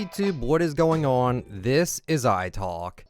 YouTube, what is going on? This is iTalk.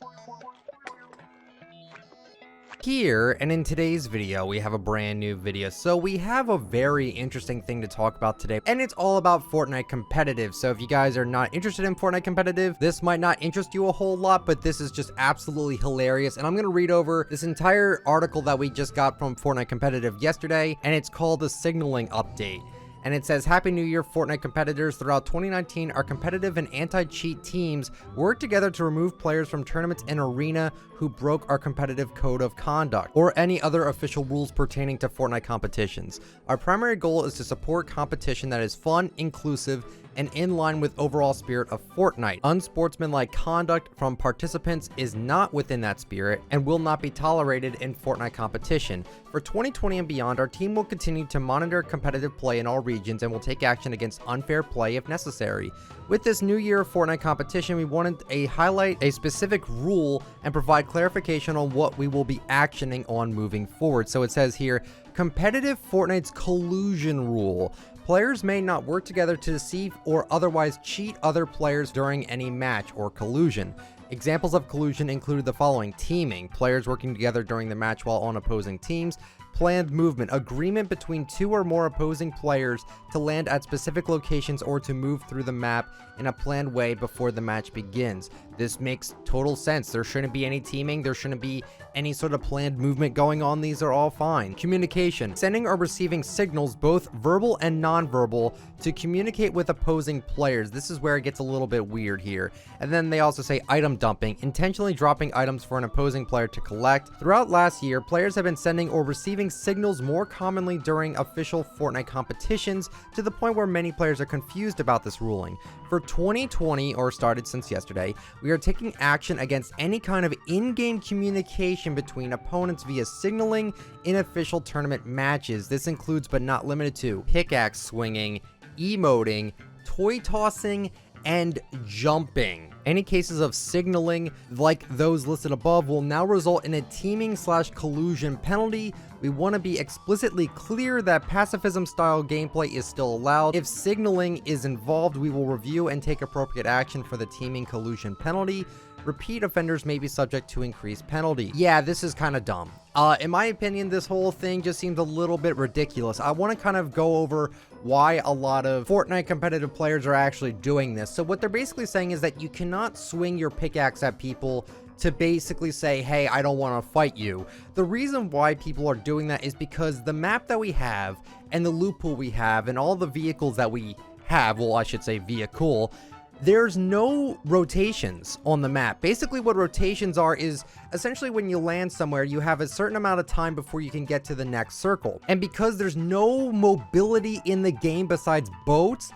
Here, and in today's video, we have a brand new video. So we have a very interesting thing to talk about today, and it's all about Fortnite competitive. So if you guys are not interested in Fortnite competitive, this might not interest you a whole lot, but this is just absolutely hilarious. And I'm gonna read over this entire article that we just got from Fortnite competitive yesterday, and it's called the signaling update. And it says, Happy New Year, Fortnite competitors. Throughout 2019, our competitive and anti-cheat teams worked together to remove players from tournaments and arena who broke our competitive code of conduct or any other official rules pertaining to Fortnite competitions. Our primary goal is to support competition that is fun, inclusive, and in line with overall spirit of Fortnite. Unsportsmanlike conduct from participants is not within that spirit and will not be tolerated in Fortnite competition. For 2020 and beyond, our team will continue to monitor competitive play in all regions and will take action against unfair play if necessary. With this new year of Fortnite competition, we wanted to highlight a specific rule and provide clarification on what we will be actioning on moving forward. So it says here, competitive Fortnite's collusion rule. Players may not work together to deceive or otherwise cheat other players during any match or collusion. Examples of collusion include the following: teaming, players working together during the match while on opposing teams; planned movement, agreement between two or more opposing players to land at specific locations or to move through the map in a planned way before the match begins. This makes total sense. There shouldn't be any teaming. There shouldn't be any sort of planned movement going on. These are all fine. Communication, sending or receiving signals, both verbal and non-verbal, to communicate with opposing players. This is where it gets a little bit weird here. And then they also say item dumping, intentionally dropping items for an opposing player to collect. Throughout last year, players have been sending or receiving signals more commonly during official Fortnite competitions, to the point where many players are confused about this ruling. For 2020, or started since yesterday, we are taking action against any kind of in-game communication between opponents via signaling in official tournament matches. This includes but not limited to pickaxe swinging, emoting, toy tossing, and jumping. Any cases of signaling like those listed above will now result in a teaming/collusion penalty. We want to be explicitly clear that pacifism style gameplay is still allowed. If signaling is involved, we will review and take appropriate action for the teaming collusion penalty. Repeat offenders may be subject to increased penalty. Yeah, this is kind of dumb. In my opinion, this whole thing just seems a little bit ridiculous. I want to kind of go over why a lot of Fortnite competitive players are actually doing this. So what they're basically saying is that you cannot swing your pickaxe at people to basically say, hey, I don't want to fight you. The reason why people are doing that is because the map that we have and the loot pool we have and all the vehicles that we have, well, I should say vehicle, there's no rotations on the map. Basically what rotations are is essentially when you land somewhere, you have a certain amount of time before you can get to the next circle. And because there's no mobility in the game besides boats,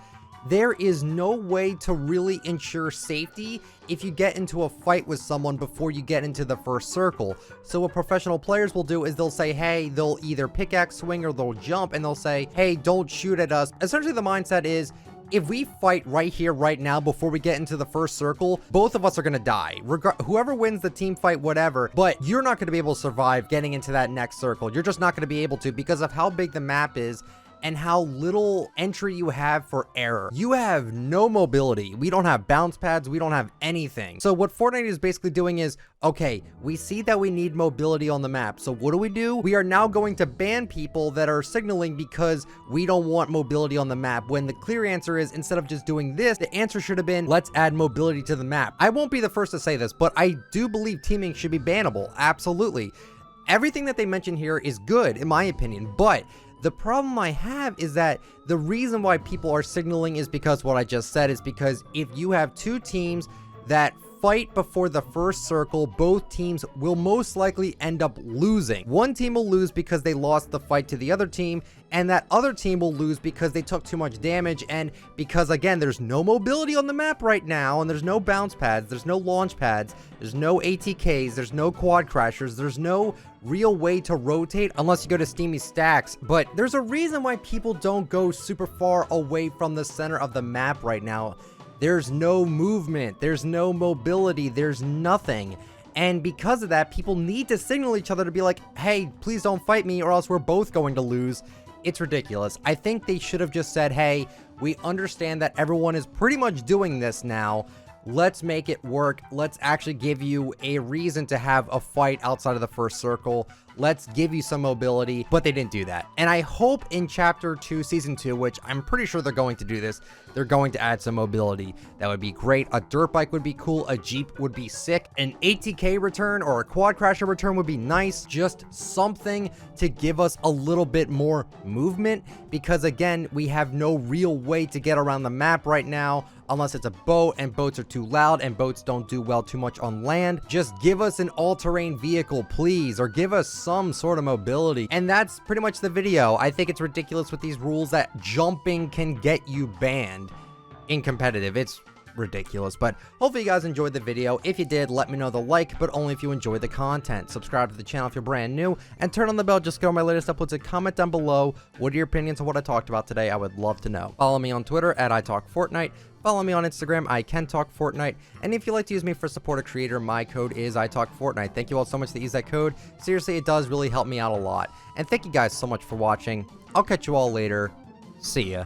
there is no way to really ensure safety if you get into a fight with someone before you get into the first circle. So what professional players will do is they'll say, hey, they'll either pickaxe swing or they'll jump, and they'll say, hey, don't shoot at us. Essentially the mindset is, if we fight right here, right now, before we get into the first circle, both of us are going to die. Whoever wins the team fight, whatever, but you're not going to be able to survive getting into that next circle. You're just not going to be able to because of how big the map is and how little entry you have for error. You have no mobility. We don't have bounce pads. We don't have anything. So what Fortnite is basically doing is, okay, we see that we need mobility on the map. So what do? We are now going to ban people that are signaling because we don't want mobility on the map, when the clear answer is, instead of just doing this, the answer should have been, let's add mobility to the map. I won't be the first to say this, but I do believe teaming should be bannable. Absolutely. Everything that they mention here is good, in my opinion, but the problem I have is that the reason why people are signaling is because what I just said is because if you have two teams that fight before the first circle, both teams will most likely end up losing. One team will lose because they lost the fight to the other team, and that other team will lose because they took too much damage, and because, again, there's no mobility on the map right now, and there's no bounce pads, there's no launch pads, there's no ATKs, there's no quad crashers, there's no real way to rotate unless you go to Steamy Stacks. But there's a reason why people don't go super far away from the center of the map right now. There's no movement, there's no mobility, there's nothing. And because of that, people need to signal each other to be like, hey, please don't fight me or else we're both going to lose. It's ridiculous. I think they should have just said, hey, We understand that everyone is pretty much doing this now. Let's make it work. Let's actually give you a reason to have a fight outside of the first circle. Let's give you some mobility, but they didn't do that. And I hope in Chapter 2, Season 2, which I'm pretty sure they're going to do this, they're going to add some mobility. That would be great. A dirt bike would be cool. A Jeep would be sick. An ATK return or a quad crasher return would be nice. Just something to give us a little bit more movement, because again, we have no real way to get around the map right now unless it's a boat, and boats are too loud and boats don't do well too much on land. Just give us an all-terrain vehicle, please, or give us some sort of mobility. And that's pretty much the video. I think it's ridiculous with these rules that jumping can get you banned in competitive. It's ridiculous, but hopefully you guys enjoyed the video. If you did, let me know the like, but only if you enjoyed the content. Subscribe to the channel if you're brand new, and turn on the bell just to get my latest uploads, and comment down below what are your opinions on what I talked about today. I would love to know. Follow me on Twitter at ITalkFortnite. Follow me on Instagram, ICanTalkFortnite. And if you'd like to use me for support a creator, my code is ITalkFortnite. Thank you all so much that use that code. Seriously, it does really help me out a lot. And thank you guys so much for watching. I'll catch you all later. See ya.